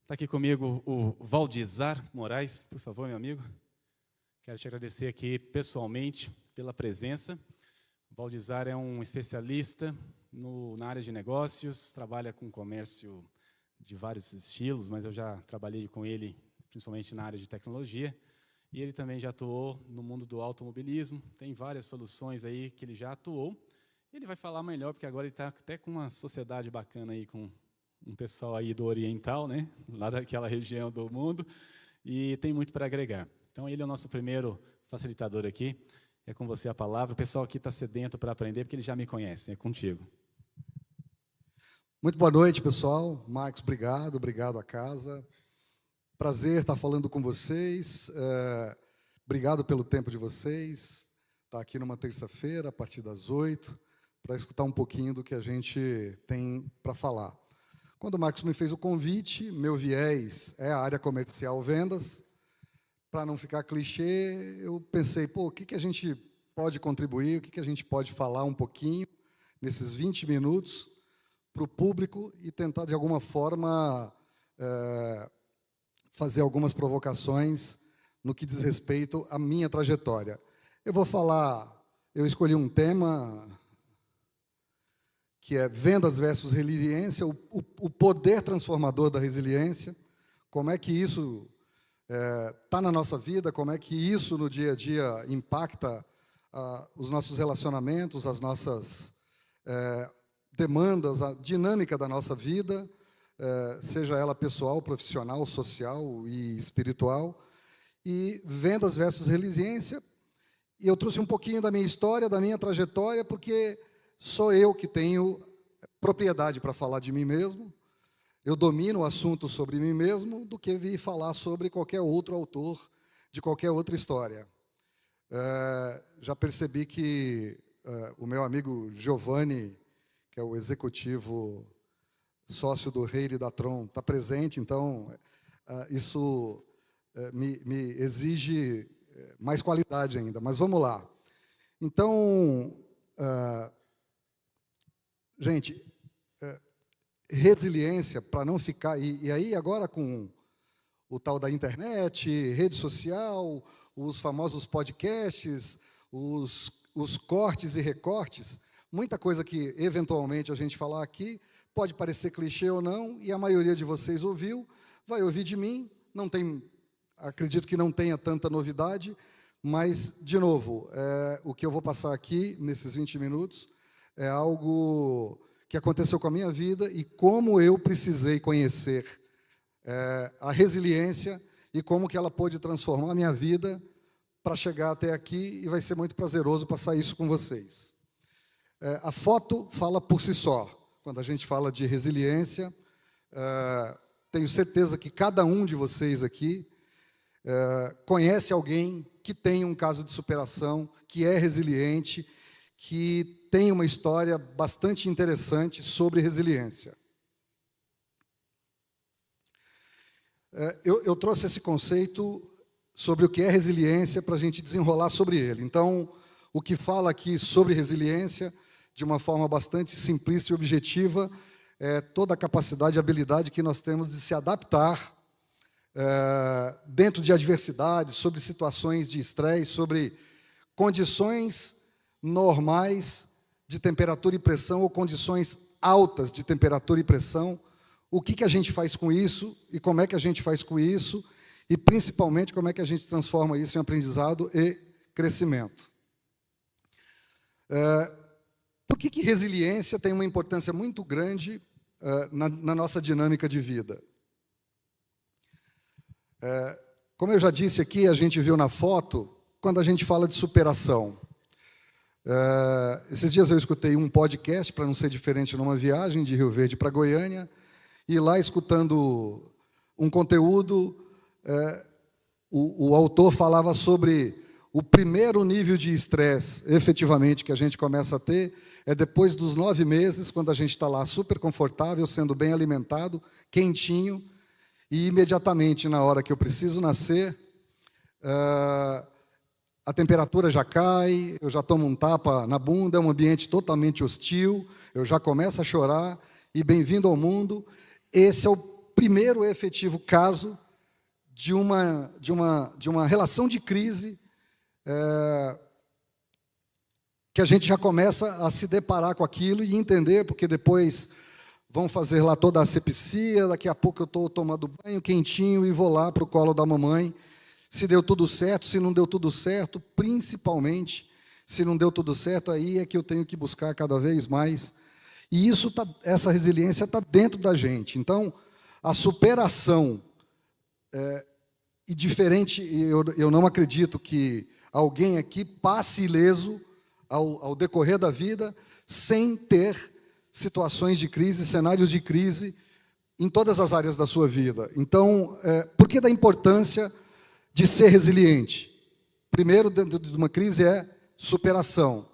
Está aqui comigo o Valdizar Moraes, por favor, meu amigo. Quero te agradecer aqui pessoalmente pela presença. O Valdizar é um especialista na área de negócios, trabalha com comércio de vários estilos, mas eu já trabalhei com ele principalmente na área de tecnologia, e ele também já atuou no mundo do automobilismo, tem várias soluções aí que ele já atuou. Ele vai falar melhor, porque agora ele está até com uma sociedade bacana aí com um pessoal aí do Oriental, né, lá daquela região do mundo, e tem muito para agregar. Então, ele é o nosso primeiro facilitador aqui. É com você a palavra. O pessoal aqui está sedento para aprender, porque eles já me conhecem. É contigo. Muito boa noite, pessoal. Marcos, obrigado à casa. Prazer estar falando com vocês. Obrigado pelo tempo de vocês. Estar aqui numa terça-feira, a partir das 8, para escutar um pouquinho do que a gente tem para falar. Quando o Marcos me fez o convite, meu viés é a área comercial vendas. Para não ficar clichê, eu pensei, o que a gente pode contribuir, o que a gente pode falar um pouquinho nesses 20 minutos para o público e tentar, de alguma forma, fazer algumas provocações no que diz respeito à minha trajetória. Eu escolhi um tema que é vendas versus resiliência, o poder transformador da resiliência, como é que isso está na nossa vida, como é que isso no dia a dia impacta os nossos relacionamentos, as nossas demandas, a dinâmica da nossa vida, seja ela pessoal, profissional, social e espiritual, e vendas versus resiliência. E eu trouxe um pouquinho da minha história, da minha trajetória, porque sou eu que tenho propriedade para falar de mim mesmo. Eu domino o assunto sobre mim mesmo do que vir falar sobre qualquer outro autor de qualquer outra história. Já percebi que o meu amigo Giovanni, que é o executivo sócio do Reile da Tron, está presente, então isso me exige mais qualidade ainda. Mas vamos lá. Então, gente, resiliência, para não ficar... E aí, agora, com o tal da internet, rede social, os famosos podcasts, os cortes e recortes, muita coisa que, eventualmente, a gente falar aqui, pode parecer clichê ou não, e a maioria de vocês ouviu, vai ouvir de mim, acredito que não tenha tanta novidade, mas, de novo, o que eu vou passar aqui, nesses 20 minutos, é algo que aconteceu com a minha vida e como eu precisei conhecer a resiliência e como que ela pôde transformar a minha vida para chegar até aqui, e vai ser muito prazeroso passar isso com vocês. A foto fala por si só. Quando a gente fala de resiliência, tenho certeza que cada um de vocês aqui conhece alguém que tem um caso de superação, que é resiliente, que tem uma história bastante interessante sobre resiliência. Eu trouxe esse conceito sobre o que é resiliência para a gente desenrolar sobre ele. Então, o que fala aqui sobre resiliência, de uma forma bastante simplista e objetiva, é toda a capacidade e habilidade que nós temos de se adaptar dentro de adversidades, sobre situações de estresse, sobre condições normais de temperatura e pressão ou condições altas de temperatura e pressão, o que a gente faz com isso e como é que a gente faz com isso e, principalmente, como é que a gente transforma isso em aprendizado e crescimento. Por que resiliência tem uma importância muito grande na nossa dinâmica de vida? Como eu já disse aqui, a gente viu na foto, quando a gente fala de superação. Esses dias eu escutei um podcast, para não ser diferente, numa viagem de Rio Verde para Goiânia, e lá, escutando um conteúdo, o autor falava sobre o primeiro nível de estresse, efetivamente, que a gente começa a ter, é depois dos 9 meses, quando a gente está lá super confortável, sendo bem alimentado, quentinho, e imediatamente, na hora que eu preciso nascer, a temperatura já cai, eu já tomo um tapa na bunda, é um ambiente totalmente hostil, eu já começo a chorar, e bem-vindo ao mundo. Esse é o primeiro efetivo caso de uma relação de crise que a gente já começa a se deparar com aquilo e entender, porque depois vão fazer lá toda a asepsia, daqui a pouco eu estou tomando banho quentinho e vou lá para o colo da mamãe, se deu tudo certo, se não deu tudo certo, principalmente, se não deu tudo certo, aí é que eu tenho que buscar cada vez mais. E essa resiliência está dentro da gente. Então, a superação, e diferente, eu não acredito que alguém aqui passe ileso ao decorrer da vida sem ter situações de crise, cenários de crise em todas as áreas da sua vida. Então, por que da importância de ser resiliente? Primeiro, dentro de uma crise, é superação.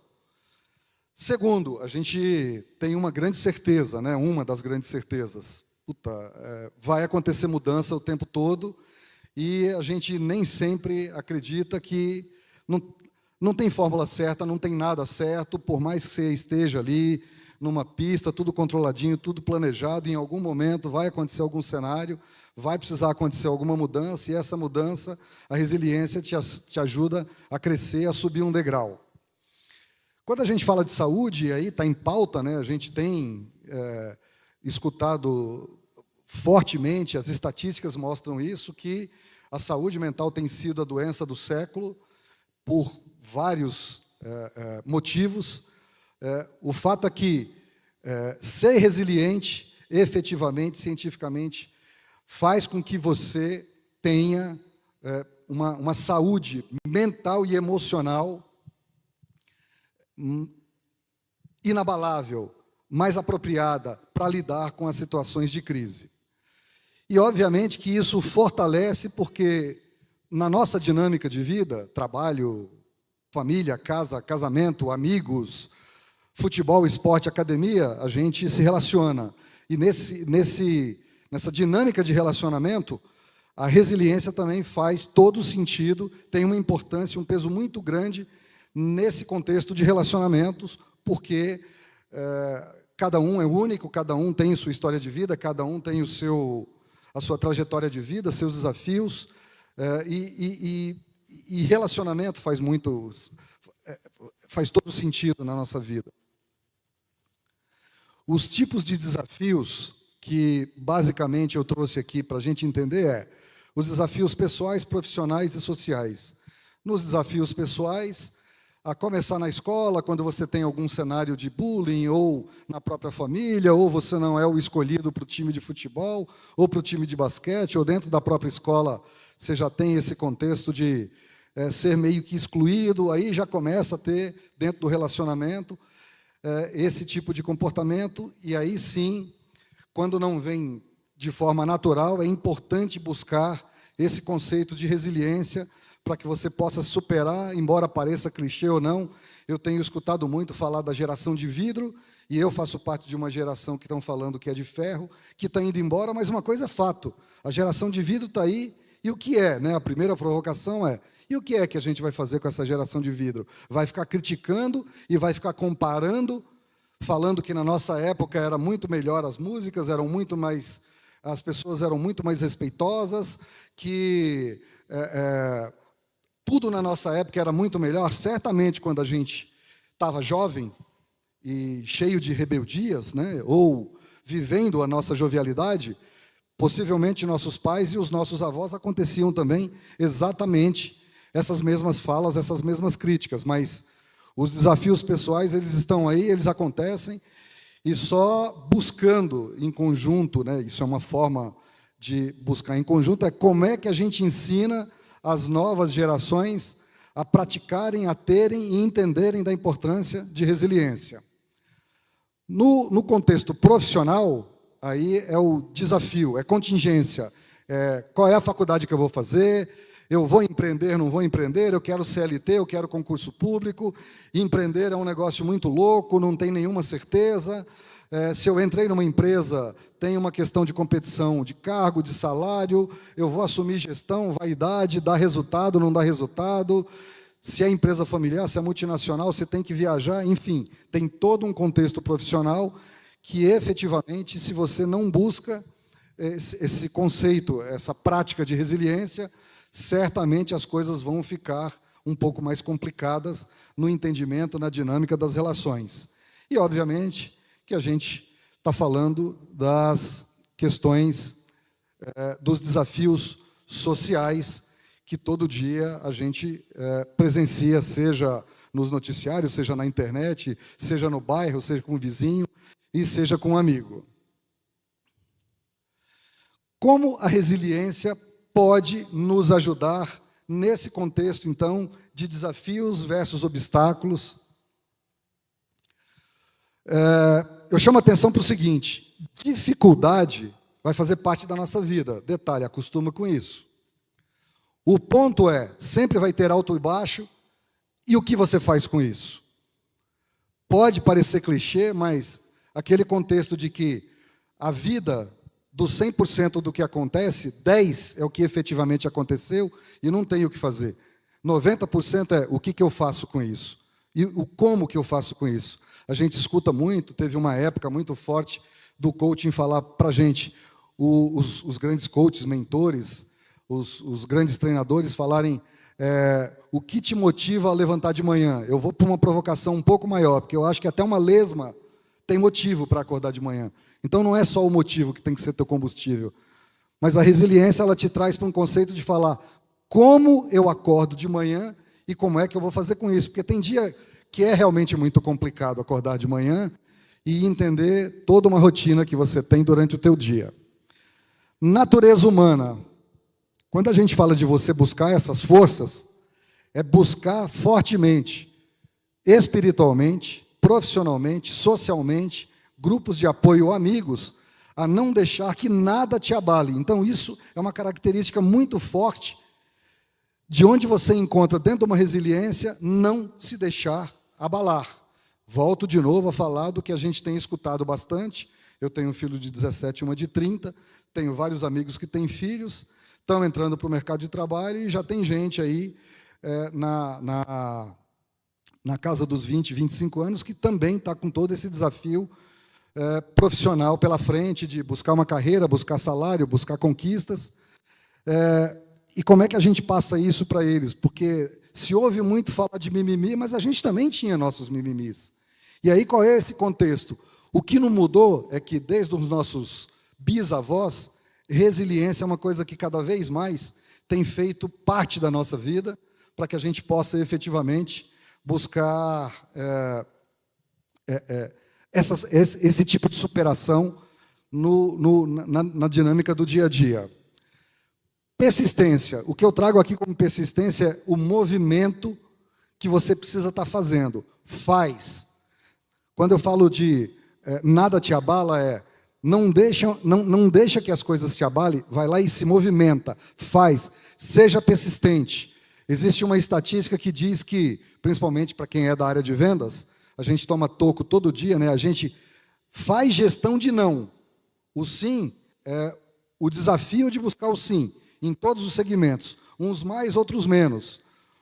Segundo, a gente tem uma grande certeza, né? Uma das grandes certezas. Vai acontecer mudança o tempo todo e a gente nem sempre acredita que não tem fórmula certa, não tem nada certo, por mais que você esteja ali numa pista, tudo controladinho, tudo planejado, em algum momento vai acontecer algum cenário, vai precisar acontecer alguma mudança, e essa mudança, a resiliência te ajuda a crescer, a subir um degrau. Quando a gente fala de saúde, aí está em pauta, né? A gente tem escutado fortemente, as estatísticas mostram isso, que a saúde mental tem sido a doença do século, por vários motivos. O fato é que ser resiliente, efetivamente, cientificamente, faz com que você tenha uma saúde mental e emocional inabalável, mais apropriada para lidar com as situações de crise. E, obviamente, que isso fortalece, porque na nossa dinâmica de vida, trabalho, família, casa, casamento, amigos, futebol, esporte, academia, a gente se relaciona. E nessa dinâmica de relacionamento, a resiliência também faz todo sentido, tem uma importância, um peso muito grande nesse contexto de relacionamentos, porque cada um é único, cada um tem sua história de vida, cada um tem a sua trajetória de vida, seus desafios, e relacionamento faz todo sentido na nossa vida. Os tipos de desafios que, basicamente, eu trouxe aqui para a gente entender os desafios pessoais, profissionais e sociais. Nos desafios pessoais, a começar na escola, quando você tem algum cenário de bullying, ou na própria família, ou você não é o escolhido para o time de futebol, ou para o time de basquete, ou dentro da própria escola, você já tem esse contexto de ser meio que excluído, aí já começa a ter, dentro do relacionamento, esse tipo de comportamento, e aí sim, quando não vem de forma natural, é importante buscar esse conceito de resiliência para que você possa superar, embora pareça clichê ou não. Eu tenho escutado muito falar da geração de vidro, e eu faço parte de uma geração que estão falando que é de ferro, que está indo embora, mas uma coisa é fato, a geração de vidro está aí, e o que é? Né? A primeira provocação é, e o que é que a gente vai fazer com essa geração de vidro? Vai ficar criticando e vai ficar comparando, falando que na nossa época era muito melhor as músicas, as pessoas eram muito mais respeitosas, que tudo na nossa época era muito melhor. Certamente, quando a gente estava jovem e cheio de rebeldias, né, ou vivendo a nossa jovialidade, possivelmente nossos pais e os nossos avós aconteciam também exatamente essas mesmas falas, essas mesmas críticas, mas os desafios pessoais, eles estão aí, eles acontecem, e só buscando em conjunto, né, isso é uma forma de buscar em conjunto, é como é que a gente ensina as novas gerações a praticarem, a terem e entenderem da importância de resiliência. No contexto profissional, aí é o desafio, é contingência. Qual é a faculdade que eu vou fazer? Eu vou empreender, não vou empreender? Eu quero CLT, eu quero concurso público. Empreender é um negócio muito louco, não tem nenhuma certeza. Se eu entrei numa empresa, tem uma questão de competição de cargo, de salário, eu vou assumir gestão, vaidade, dá resultado, não dá resultado. Se é empresa familiar, se é multinacional, você tem que viajar, enfim, tem todo um contexto profissional que, efetivamente, se você não busca esse conceito, essa prática de resiliência, certamente as coisas vão ficar um pouco mais complicadas no entendimento, na dinâmica das relações. E, obviamente, que a gente está falando das questões, dos desafios sociais que todo dia a gente presencia, seja nos noticiários, seja na internet, seja no bairro, seja com o vizinho e seja com um amigo. Como a resiliência pode nos ajudar nesse contexto, então, de desafios versus obstáculos? Eu chamo a atenção para o seguinte: dificuldade vai fazer parte da nossa vida. Detalhe, acostuma com isso. O ponto é, sempre vai ter alto e baixo, e o que você faz com isso? Pode parecer clichê, mas aquele contexto de que a vida, dos 100% do que acontece, 10% é o que efetivamente aconteceu e não tem o que fazer. 90% é o que eu faço com isso. E o como que eu faço com isso. A gente escuta muito, teve uma época muito forte do coaching falar para a gente, os grandes coaches, mentores, os grandes treinadores falarem o que te motiva a levantar de manhã. Eu vou para uma provocação um pouco maior, porque eu acho que até uma lesma tem motivo para acordar de manhã. Então não é só o motivo que tem que ser teu combustível. Mas a resiliência, ela te traz para um conceito de falar como eu acordo de manhã e como é que eu vou fazer com isso. Porque tem dia que é realmente muito complicado acordar de manhã e entender toda uma rotina que você tem durante o teu dia. Natureza humana. Quando a gente fala de você buscar essas forças, é buscar fortemente, espiritualmente, profissionalmente, socialmente, grupos de apoio, amigos, a não deixar que nada te abale. Então, isso é uma característica muito forte de onde você encontra, dentro de uma resiliência, não se deixar abalar. Volto de novo a falar do que a gente tem escutado bastante. Eu tenho um filho de 17 e uma de 30, tenho vários amigos que têm filhos, estão entrando para o mercado de trabalho e já tem gente aí na casa dos 20, 25 anos que também está com todo esse desafio profissional pela frente, de buscar uma carreira, buscar salário, buscar conquistas. E como é que a gente passa isso para eles? Porque se ouve muito falar de mimimi, mas a gente também tinha nossos mimimis. E aí qual é esse contexto? O que não mudou é que desde os nossos bisavós, resiliência é uma coisa que cada vez mais tem feito parte da nossa vida, para que a gente possa efetivamente buscar esse tipo de superação na dinâmica do dia a dia. Persistência. O que eu trago aqui como persistência é o movimento que você precisa estar fazendo. Faz. Quando eu falo de nada te abala, não deixa que as coisas te abalem, vai lá e se movimenta, faz, seja persistente. Existe uma estatística que diz que, principalmente para quem é da área de vendas, a gente toma toco todo dia, né? A gente faz gestão de não. O sim é o desafio de buscar o sim, em todos os segmentos, uns mais, outros menos.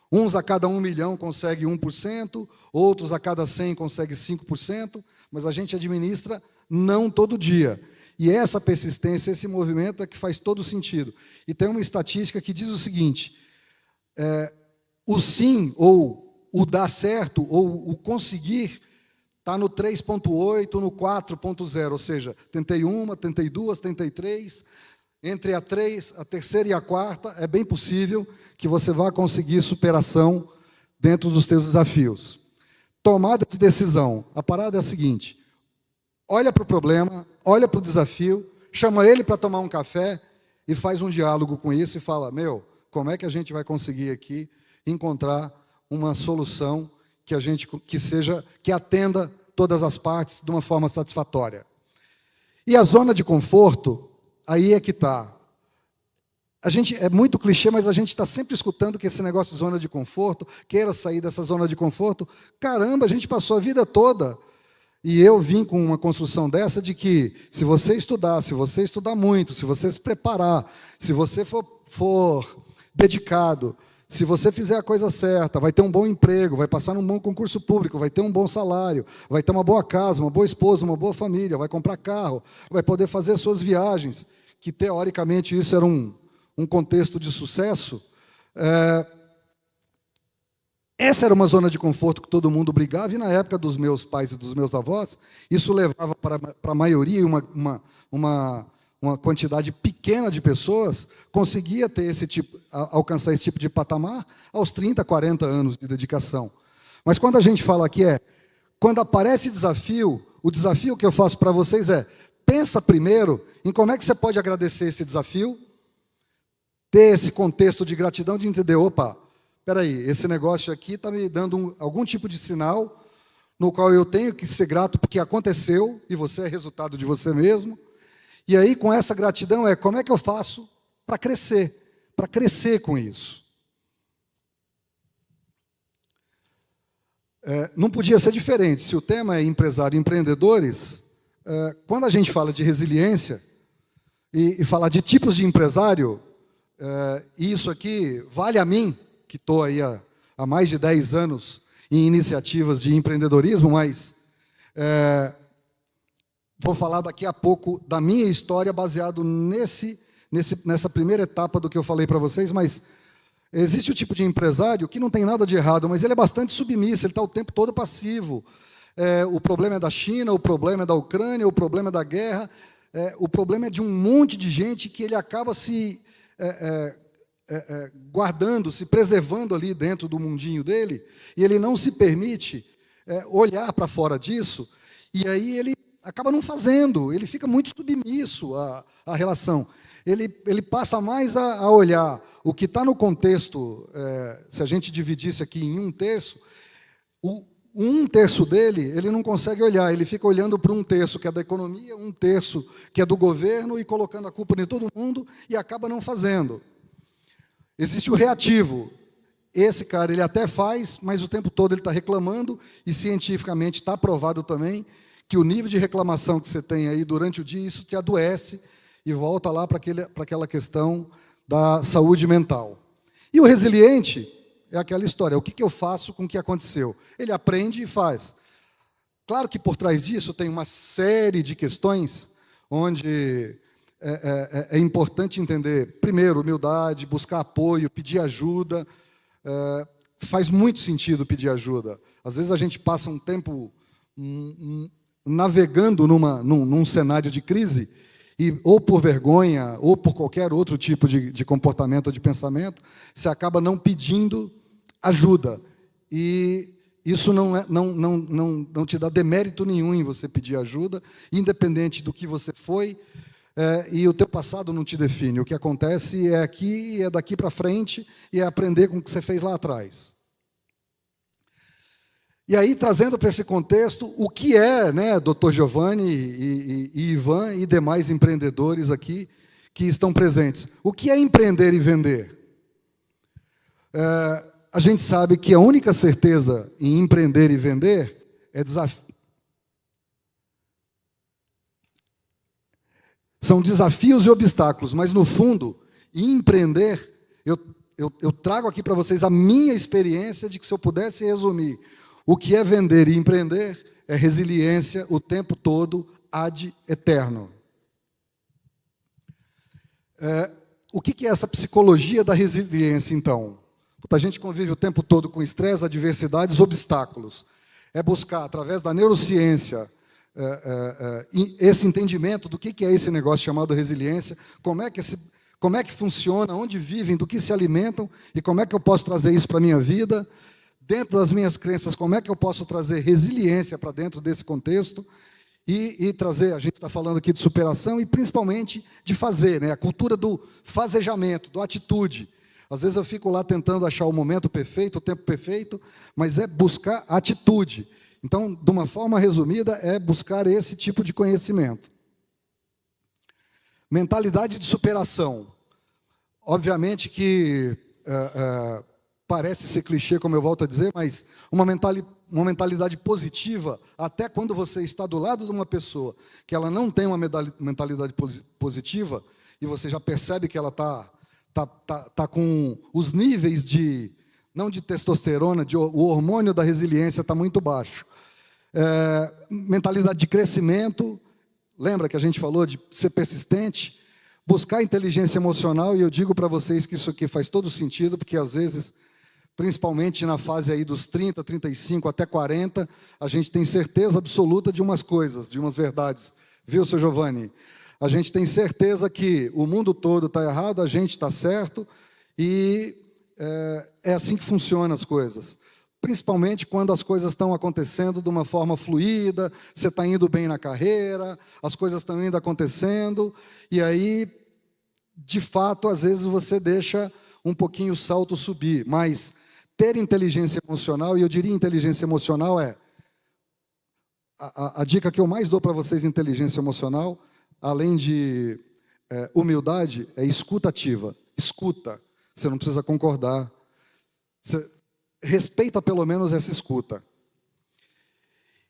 Uns a cada 1 milhão consegue 1%, outros a cada 100 consegue 5%, mas a gente administra não todo dia. E essa persistência, esse movimento é que faz todo sentido. E tem uma estatística que diz o seguinte, o sim, ou o dar certo, ou o conseguir, está no 3.8, no 4.0, ou seja, tentei uma, tentei duas, tentei três. Entre a terceira e a quarta, é bem possível que você vá conseguir superação dentro dos teus desafios. Tomada de decisão. A parada é a seguinte, olha para o problema, olha para o desafio, chama ele para tomar um café e faz um diálogo com isso e fala, como é que a gente vai conseguir aqui encontrar uma solução que atenda todas as partes de uma forma satisfatória. E a zona de conforto, aí é que está. É muito clichê, mas a gente está sempre escutando que esse negócio de zona de conforto, queira sair dessa zona de conforto. Caramba, a gente passou a vida toda. E eu vim com uma construção dessa de que, se você estudar muito, se você se preparar, se você for dedicado, se você fizer a coisa certa, vai ter um bom emprego, vai passar num bom concurso público, vai ter um bom salário, vai ter uma boa casa, uma boa esposa, uma boa família, vai comprar carro, vai poder fazer suas viagens, que teoricamente isso era um contexto de sucesso, essa era uma zona de conforto que todo mundo brigava, e na época dos meus pais e dos meus avós, isso levava para a maioria, uma quantidade pequena de pessoas, conseguia ter alcançar esse tipo de patamar aos 30, 40 anos de dedicação. Mas quando a gente fala aqui quando aparece desafio, o desafio que eu faço para vocês pensa primeiro em como é que você pode agradecer esse desafio, ter esse contexto de gratidão, de entender, opa, espera aí, esse negócio aqui está me dando algum tipo de sinal no qual eu tenho que ser grato porque aconteceu e você é resultado de você mesmo. E aí, com essa gratidão, como é que eu faço para crescer com isso. Não podia ser diferente. Se o tema é empresário e empreendedores, quando a gente fala de resiliência e falar de tipos de empresário, isso aqui vale a mim, que estou aí há mais de 10 anos em iniciativas de empreendedorismo, mas vou falar daqui a pouco da minha história baseado nessa primeira etapa do que eu falei para vocês, mas existe o tipo de empresário que não tem nada de errado, mas ele é bastante submisso, ele está o tempo todo passivo. O problema é da China, o problema é da Ucrânia, o problema é da guerra, o problema é de um monte de gente que ele acaba se guardando, se preservando ali dentro do mundinho dele, e ele não se permite olhar para fora disso, e aí ele acaba não fazendo, ele fica muito submisso à relação. Ele passa mais a olhar o que está no contexto, se a gente dividisse aqui em 1/3, um terço dele, ele não consegue olhar, ele fica olhando para 1/3 que é da economia, 1/3 que é do governo, e colocando a culpa em todo mundo, e acaba não fazendo. Existe o reativo. Esse cara, ele até faz, mas o tempo todo ele está reclamando, e cientificamente está provado também que o nível de reclamação que você tem aí durante o dia, isso te adoece, e volta lá para aquela questão da saúde mental. E o resiliente é aquela história, o que eu faço com o que aconteceu? Ele aprende e faz. Claro que por trás disso tem uma série de questões onde é importante entender, primeiro, humildade, buscar apoio, pedir ajuda. Faz muito sentido pedir ajuda. Às vezes a gente passa um tempo navegando num cenário de crise, e, ou por vergonha, ou por qualquer outro tipo de comportamento ou de pensamento, você acaba não pedindo ajuda. E isso não te dá demérito nenhum em você pedir ajuda, independente do que você foi, e o teu passado não te define. O que acontece é aqui, é daqui para frente, e é aprender com o que você fez lá atrás. E aí, trazendo para esse contexto, o que é, Dr. Giovanni e Ivan e demais empreendedores aqui que estão presentes? O que é empreender e vender? A gente sabe que a única certeza em empreender e vender são desafios e obstáculos, mas, no fundo, em empreender, eu trago aqui para vocês a minha experiência de que, se eu pudesse resumir o que é vender e empreender, é resiliência o tempo todo, ad eterno. O que é essa psicologia da resiliência, então? A gente convive o tempo todo com estresse, adversidades, obstáculos. É buscar, através da neurociência, esse entendimento do que é esse negócio chamado resiliência, como é que funciona, onde vivem, do que se alimentam, e como é que eu posso trazer isso para a minha vida. Dentro das minhas crenças, como é que eu posso trazer resiliência para dentro desse contexto e trazer, a gente está falando aqui de superação e principalmente de fazer, a cultura do fazejamento, do atitude. Às vezes eu fico lá tentando achar o momento perfeito, o tempo perfeito, mas é buscar atitude. Então, de uma forma resumida, é buscar esse tipo de conhecimento. Mentalidade de superação. Obviamente que parece ser clichê, como eu volto a dizer, mas uma mentalidade positiva, até quando você está do lado de uma pessoa que ela não tem uma mentalidade positiva, e você já percebe que ela tá com os níveis não de testosterona, o hormônio da resiliência está muito baixo. Mentalidade de crescimento, lembra que a gente falou de ser persistente? buscar inteligência emocional, e eu digo para vocês que isso aqui faz todo sentido, porque às vezes, principalmente na fase aí dos 30, 35 até 40, a gente tem certeza absoluta de umas coisas, de umas verdades. Viu, seu Giovanni? A gente tem certeza que o mundo todo está errado, a gente está certo, e é assim que funcionam as coisas. Principalmente quando as coisas estão acontecendo de uma forma fluida, você está indo bem na carreira, as coisas estão indo acontecendo, e aí, de fato, às vezes você deixa um pouquinho o salto subir, mas ter inteligência emocional, e eu diria inteligência emocional a dica que eu mais dou para vocês em inteligência emocional, além de humildade, é escuta ativa. Escuta, você não precisa concordar, você respeita pelo menos essa escuta.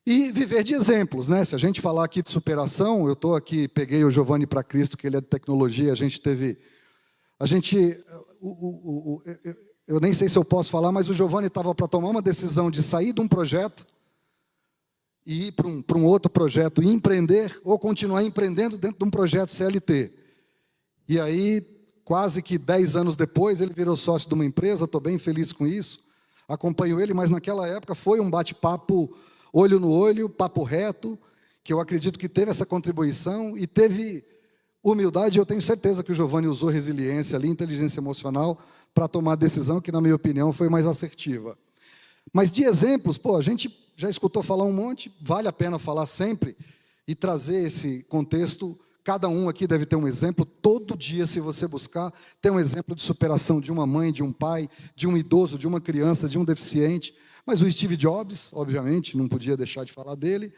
E viver de exemplos, né? Se a gente falar aqui de superação, eu estou aqui, peguei o Giovanni para Cristo, que ele é de tecnologia, eu nem sei se eu posso falar, mas o Giovanni estava para tomar uma decisão de sair de um projeto e ir para um outro projeto e empreender, ou continuar empreendendo dentro de um projeto CLT. E aí, quase que 10 anos depois, ele virou sócio de uma empresa, estou bem feliz com isso, acompanho ele, mas naquela época foi um bate-papo olho no olho, papo reto, que eu acredito que teve essa contribuição e teve humildade. Eu tenho certeza que o Giovanni usou resiliência ali, inteligência emocional, para tomar a decisão que, na minha opinião, foi mais assertiva. Mas de exemplos, a gente já escutou falar um monte, vale a pena falar sempre e trazer esse contexto. Cada um aqui deve ter um exemplo, todo dia, se você buscar, tem um exemplo de superação de uma mãe, de um pai, de um idoso, de uma criança, de um deficiente. Mas o Steve Jobs, obviamente, não podia deixar de falar dele,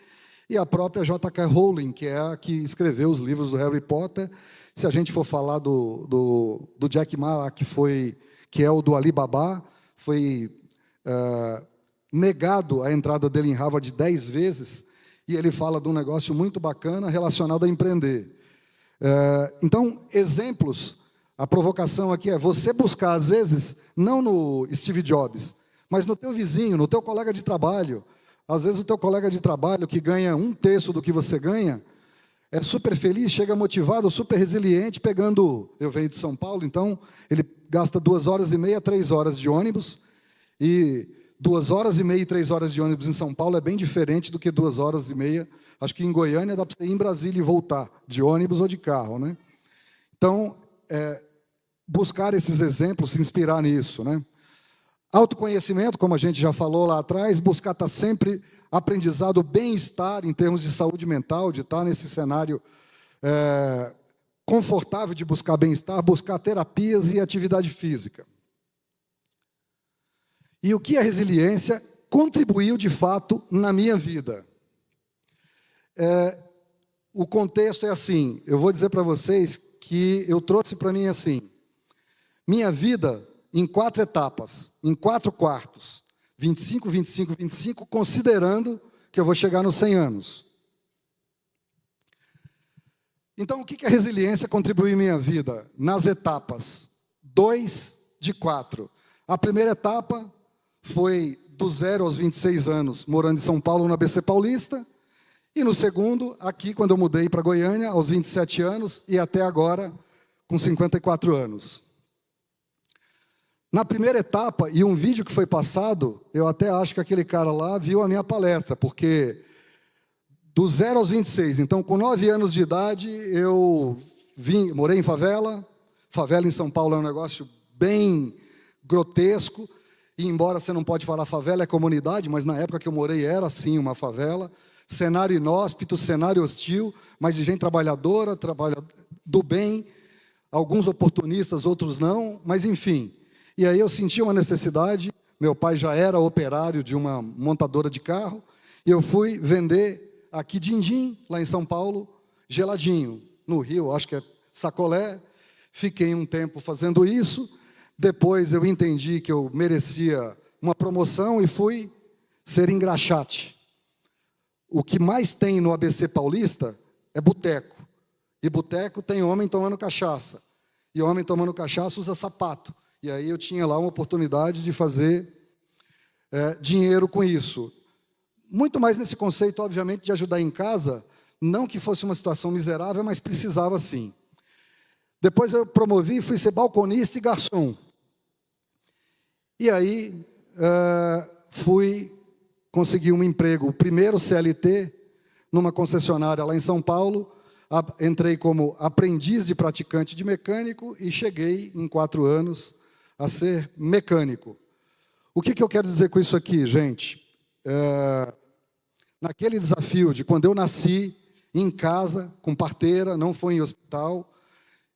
e a própria J.K. Rowling, que é a que escreveu os livros do Harry Potter. Se a gente for falar do Jack Ma, que é o do Alibaba, foi negado a entrada dele em Harvard 10 vezes, e ele fala de um negócio muito bacana relacionado a empreender. Então, exemplos, a provocação aqui é você buscar, às vezes, não no Steve Jobs, mas no teu vizinho, no teu colega de trabalho. Às vezes o teu colega de trabalho, que ganha 1/3 do que você ganha, é super feliz, chega motivado, super resiliente, eu venho de São Paulo, então ele gasta 2 horas e meia, 3 horas de ônibus, e 2 horas e meia e 3 horas de ônibus em São Paulo é bem diferente do que 2 horas e meia. Acho que em Goiânia dá para você ir em Brasília e voltar, de ônibus ou de carro, né? Então, buscar esses exemplos, se inspirar nisso, né? Autoconhecimento, como a gente já falou lá atrás, buscar estar sempre aprendizado, bem-estar em termos de saúde mental, de estar nesse cenário confortável de buscar bem-estar, buscar terapias e atividade física. E o que a resiliência contribuiu, de fato, na minha vida? O contexto é assim, eu vou dizer para vocês que eu trouxe para mim assim, minha vida em 4 etapas, em 4 quartos, 25, 25, 25, considerando que eu vou chegar nos 100 anos. Então, o que a resiliência contribuiu em minha vida? Nas etapas 2 de 4. A primeira etapa foi do 0 aos 26 anos, morando em São Paulo, na ABC Paulista, e no segundo, aqui, quando eu mudei para Goiânia, aos 27 anos, e até agora, com 54 anos. Na primeira etapa, e um vídeo que foi passado, eu até acho que aquele cara lá viu a minha palestra, porque do 0 aos 26, então com 9 anos de idade, eu morei em favela. Favela em São Paulo é um negócio bem grotesco, e embora você não pode falar favela é comunidade, mas na época que eu morei era sim uma favela, cenário inóspito, cenário hostil, mas de gente trabalhadora, do bem, alguns oportunistas, outros não, mas enfim. E aí eu senti uma necessidade, meu pai já era operário de uma montadora de carro, e eu fui vender aqui din-din, lá em São Paulo, geladinho. No Rio, acho que é sacolé. Fiquei um tempo fazendo isso, depois eu entendi que eu merecia uma promoção e fui ser engraxate. O que mais tem no ABC Paulista é boteco. E boteco tem homem tomando cachaça. E homem tomando cachaça usa sapato. E aí eu tinha lá uma oportunidade de fazer dinheiro com isso. Muito mais nesse conceito, obviamente, de ajudar em casa, não que fosse uma situação miserável, mas precisava sim. Depois eu promovi e fui ser balconista e garçom. E aí consegui um emprego, o primeiro CLT, numa concessionária lá em São Paulo. Entrei como aprendiz de praticante de mecânico e cheguei, em 4 anos, a ser mecânico. O que eu quero dizer com isso aqui, gente? Naquele desafio de quando eu nasci, em casa, com parteira, não foi em hospital,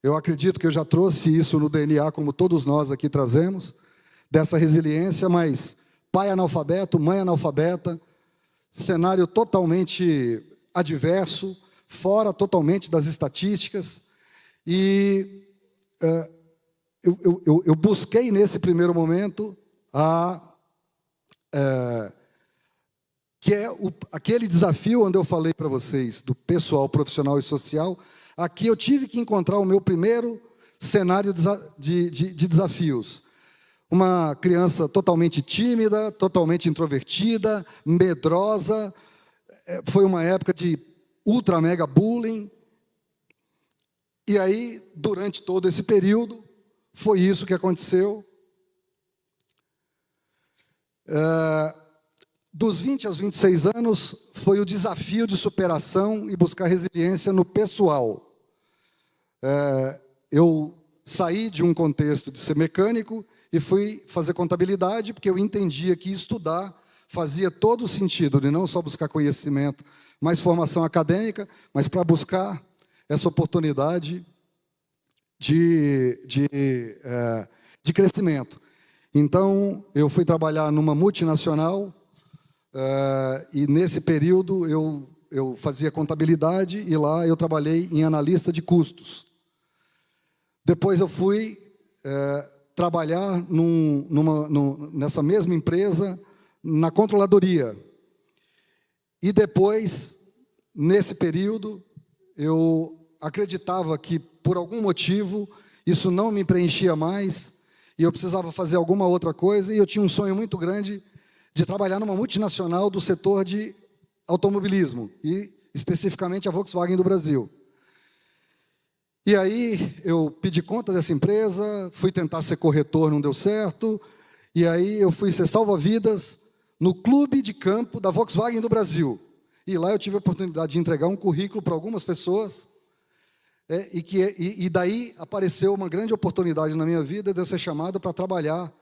eu acredito que eu já trouxe isso no DNA, como todos nós aqui trazemos, dessa resiliência, mas pai analfabeto, mãe analfabeta, cenário totalmente adverso, fora totalmente das estatísticas, e eu busquei nesse primeiro momento que é aquele desafio onde eu falei para vocês, do pessoal, profissional e social. Aqui eu tive que encontrar o meu primeiro cenário de desafios. Uma criança totalmente tímida, totalmente introvertida, medrosa. Foi uma época de ultra mega bullying. E aí, durante todo esse período, foi isso que aconteceu. Dos 20 aos 26 anos, foi o desafio de superação e buscar resiliência no pessoal. Eu saí de um contexto de ser mecânico e fui fazer contabilidade, porque eu entendia que estudar fazia todo o sentido, de não só buscar conhecimento, mas formação acadêmica, mas para buscar essa oportunidade de crescimento. Então, eu fui trabalhar numa multinacional, e nesse período eu fazia contabilidade, e lá eu trabalhei em analista de custos. Depois eu fui trabalhar nessa mesma empresa, na controladoria. E depois, nesse período, eu acreditava que, por algum motivo, isso não me preenchia mais, e eu precisava fazer alguma outra coisa, e eu tinha um sonho muito grande de trabalhar numa multinacional do setor de automobilismo, e especificamente a Volkswagen do Brasil. E aí eu pedi conta dessa empresa, fui tentar ser corretor, não deu certo, e aí eu fui ser salva-vidas no clube de campo da Volkswagen do Brasil. E lá eu tive a oportunidade de entregar um currículo para algumas pessoas, e daí apareceu uma grande oportunidade na minha vida de eu ser chamado para trabalhar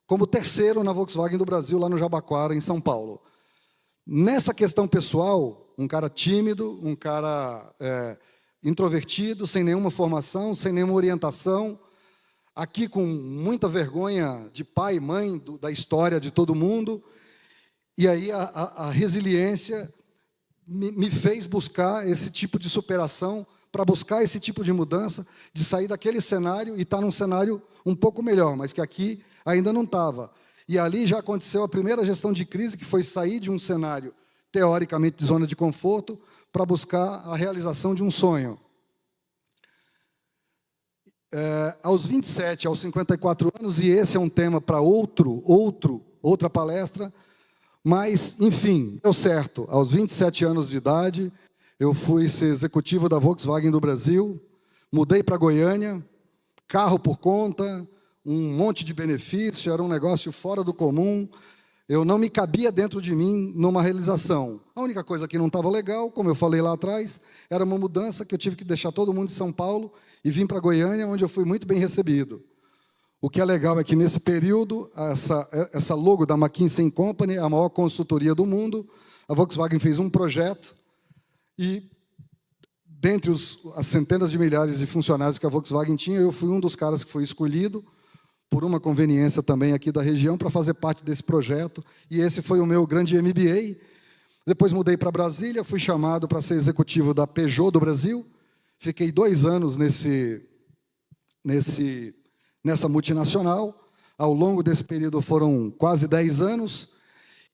como terceiro na Volkswagen do Brasil, lá no Jabaquara, em São Paulo. Nessa questão pessoal, um cara tímido, um cara introvertido, sem nenhuma formação, sem nenhuma orientação, aqui com muita vergonha de pai e mãe, da história de todo mundo, e aí a resiliência me fez buscar esse tipo de superação, para buscar esse tipo de mudança, de sair daquele cenário e estar num cenário um pouco melhor, mas que aqui ainda não estava. E ali já aconteceu a primeira gestão de crise, que foi sair de um cenário, teoricamente, de zona de conforto, para buscar a realização de um sonho. Aos 27, aos 54 anos, e esse é um tema para outra palestra, mas, enfim, deu certo. Aos 27 anos de idade, eu fui ser executivo da Volkswagen do Brasil, mudei para Goiânia, carro por conta, um monte de benefício, era um negócio fora do comum. Eu não me cabia dentro de mim numa realização. A única coisa que não estava legal, como eu falei lá atrás, era uma mudança que eu tive que deixar todo mundo de São Paulo e vim para Goiânia, onde eu fui muito bem recebido. O que é legal é que, nesse período, essa logo da McKinsey & Company, a maior consultoria do mundo, a Volkswagen fez um projeto, e, dentre as centenas de milhares de funcionários que a Volkswagen tinha, eu fui um dos caras que foi escolhido, por uma conveniência também aqui da região, para fazer parte desse projeto, e esse foi o meu grande MBA. Depois mudei para Brasília, fui chamado para ser executivo da Peugeot do Brasil, fiquei 2 anos nessa multinacional. Ao longo desse período foram quase 10 anos,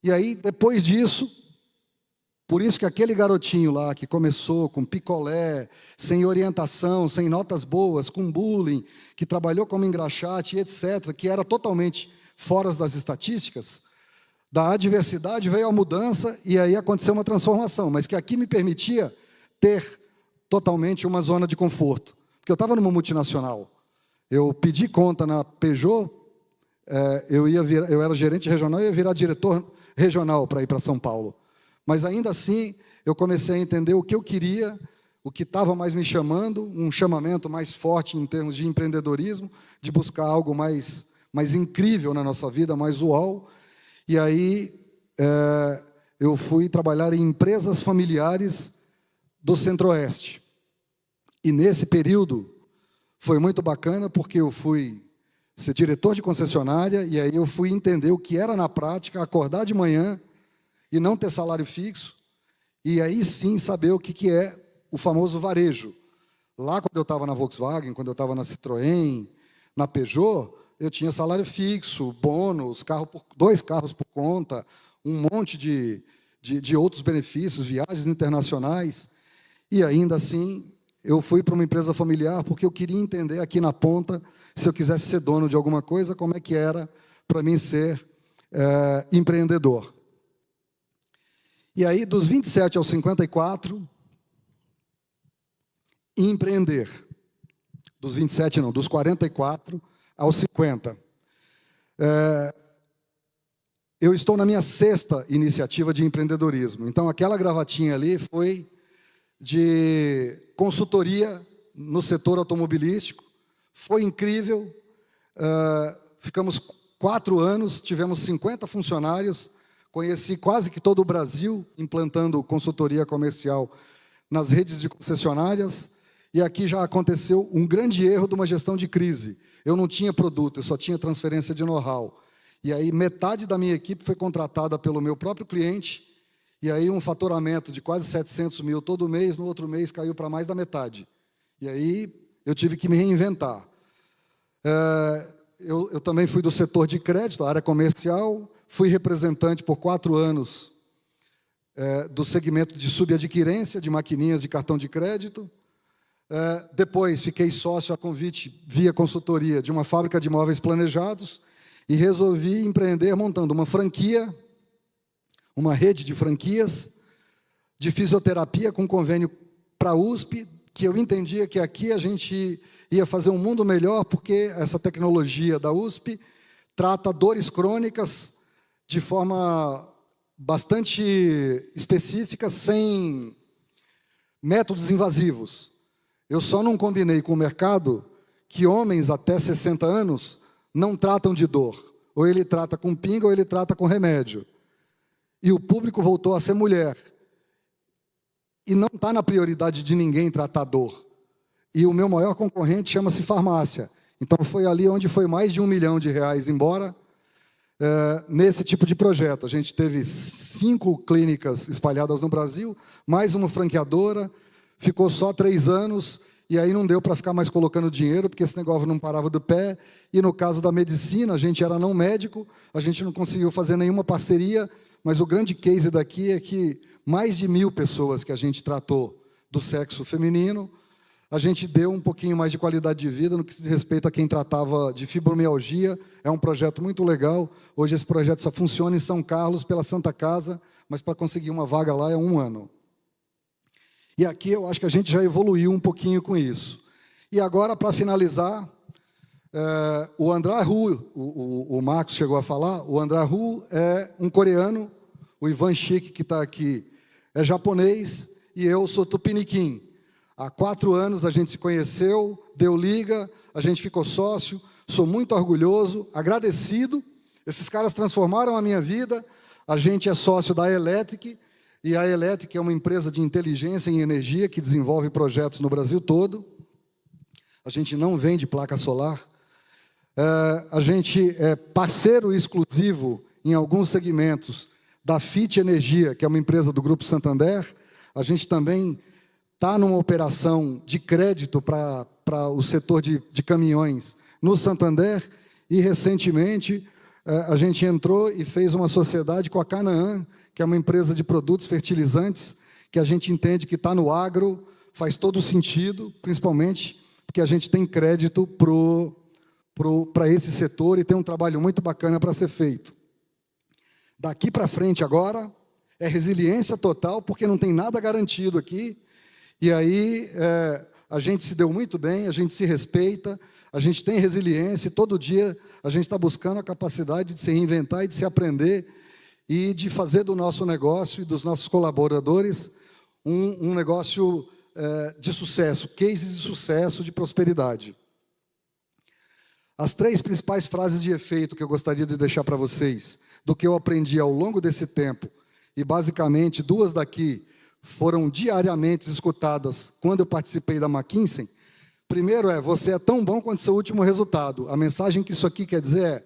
e aí, depois disso, por isso que aquele garotinho lá que começou com picolé, sem orientação, sem notas boas, com bullying, que trabalhou como engraxate, etc., que era totalmente fora das estatísticas, da adversidade veio a mudança e aí aconteceu uma transformação, mas que aqui me permitia ter totalmente uma zona de conforto, porque eu estava numa multinacional. Eu pedi conta na Peugeot, eu era gerente regional e ia virar diretor regional para ir para São Paulo. Mas, ainda assim, eu comecei a entender o que eu queria, o que estava mais me chamando, um chamamento mais forte em termos de empreendedorismo, de buscar algo mais incrível na nossa vida, mais uau. E aí eu fui trabalhar em empresas familiares do Centro-Oeste. E, nesse período, foi muito bacana, porque eu fui ser diretor de concessionária, e aí eu fui entender o que era, na prática, acordar de manhã e não ter salário fixo, e aí sim saber o que é o famoso varejo. Lá, quando eu estava na Volkswagen, quando eu estava na Citroën, na Peugeot, eu tinha salário fixo, bônus, 2 carros por conta, um monte de outros benefícios, viagens internacionais, e ainda assim eu fui para uma empresa familiar porque eu queria entender aqui na ponta, se eu quisesse ser dono de alguma coisa, como é que era para mim ser empreendedor. E aí, dos 27 aos 54, empreender. Dos 27 não, dos 44 aos 50. Eu estou na minha 6ª iniciativa de empreendedorismo. Então, aquela gravatinha ali foi de consultoria no setor automobilístico. Foi incrível. Ficamos 4 anos, tivemos 50 funcionários, conheci quase que todo o Brasil implantando consultoria comercial nas redes de concessionárias, e aqui já aconteceu um grande erro de uma gestão de crise. Eu não tinha produto, eu só tinha transferência de know-how. E aí metade da minha equipe foi contratada pelo meu próprio cliente, e aí um faturamento de quase 700 mil todo mês, no outro mês caiu para mais da metade. E aí eu tive que me reinventar. Eu também fui do setor de crédito, área comercial, fui representante por 4 anos do segmento de subadquirência, de maquininhas de cartão de crédito. Depois fiquei sócio a convite, via consultoria, de uma fábrica de móveis planejados, e resolvi empreender montando uma franquia, uma rede de franquias, de fisioterapia com convênio para a USP, que eu entendia que aqui a gente ia fazer um mundo melhor, porque essa tecnologia da USP trata dores crônicas de forma bastante específica, sem métodos invasivos. Eu só não combinei com o mercado que homens até 60 anos não tratam de dor. Ou ele trata com pinga, ou ele trata com remédio. E o público voltou a ser mulher. E não está na prioridade de ninguém tratar dor. E o meu maior concorrente chama-se farmácia. Então, foi ali onde foi mais de R$1 milhão embora, nesse tipo de projeto. A gente teve 5 clínicas espalhadas no Brasil, mais uma franqueadora, ficou só 3 anos, e aí não deu para ficar mais colocando dinheiro, porque esse negócio não parava do pé. E no caso da medicina, a gente era não médico, a gente não conseguiu fazer nenhuma parceria, mas o grande case daqui é que mais de 1.000 pessoas que a gente tratou do sexo feminino, a gente deu um pouquinho mais de qualidade de vida no que se respeita a quem tratava de fibromialgia. É um projeto muito legal. Hoje esse projeto só funciona em São Carlos, pela Santa Casa, mas para conseguir uma vaga lá é 1 ano. E aqui eu acho que a gente já evoluiu um pouquinho com isso. E agora, para finalizar, o André Hu, o Marcos chegou a falar, o André Hu é um coreano, o Ivan Chique, que está aqui, é japonês, e eu sou tupiniquim. Há 4 anos a gente se conheceu, deu liga, a gente ficou sócio, sou muito orgulhoso, agradecido. Esses caras transformaram a minha vida. A gente é sócio da Electric, e a Electric é uma empresa de inteligência em energia que desenvolve projetos no Brasil todo. A gente não vende placa solar. A gente é parceiro exclusivo em alguns segmentos da FIT Energia, que é uma empresa do Grupo Santander. A gente também está numa operação de crédito para o setor de caminhões no Santander, e, recentemente, a gente entrou e fez uma sociedade com a Canaã, que é uma empresa de produtos fertilizantes, que a gente entende que está no agro, faz todo sentido, principalmente porque a gente tem crédito para esse setor e tem um trabalho muito bacana para ser feito. Daqui para frente, agora, é resiliência total, porque não tem nada garantido aqui. E aí, a gente se deu muito bem, a gente se respeita, a gente tem resiliência, e todo dia a gente está buscando a capacidade de se reinventar e de se aprender e de fazer do nosso negócio e dos nossos colaboradores um negócio de sucesso, cases de sucesso, de prosperidade. As 3 principais frases de efeito que eu gostaria de deixar para vocês, do que eu aprendi ao longo desse tempo, e basicamente 2 daqui foram diariamente escutadas quando eu participei da McKinsey. Primeiro você é tão bom quanto seu último resultado. A mensagem que isso aqui quer dizer é,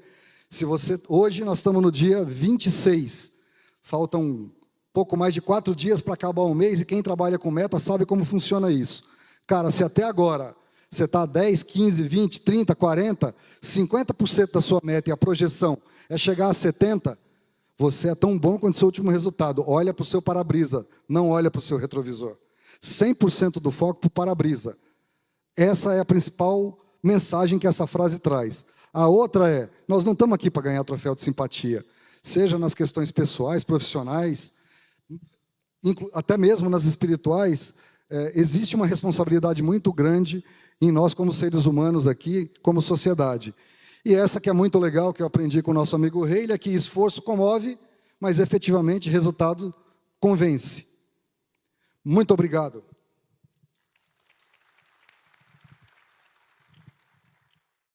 hoje nós estamos no dia 26, faltam pouco mais de 4 dias para acabar o mês, e quem trabalha com meta sabe como funciona isso. Cara, se até agora você está 10, 15, 20, 30, 40, 50% da sua meta e a projeção é chegar a 70%, você é tão bom quanto seu último resultado. Olha para o seu para-brisa, não olha para o seu retrovisor. 100% do foco para o para-brisa. Essa é a principal mensagem que essa frase traz. A outra é, nós não estamos aqui para ganhar troféu de simpatia, seja nas questões pessoais, profissionais, até mesmo nas espirituais, existe uma responsabilidade muito grande em nós como seres humanos aqui, como sociedade. E essa que é muito legal, que eu aprendi com o nosso amigo Reile, é que esforço comove, mas efetivamente resultado convence. Muito obrigado.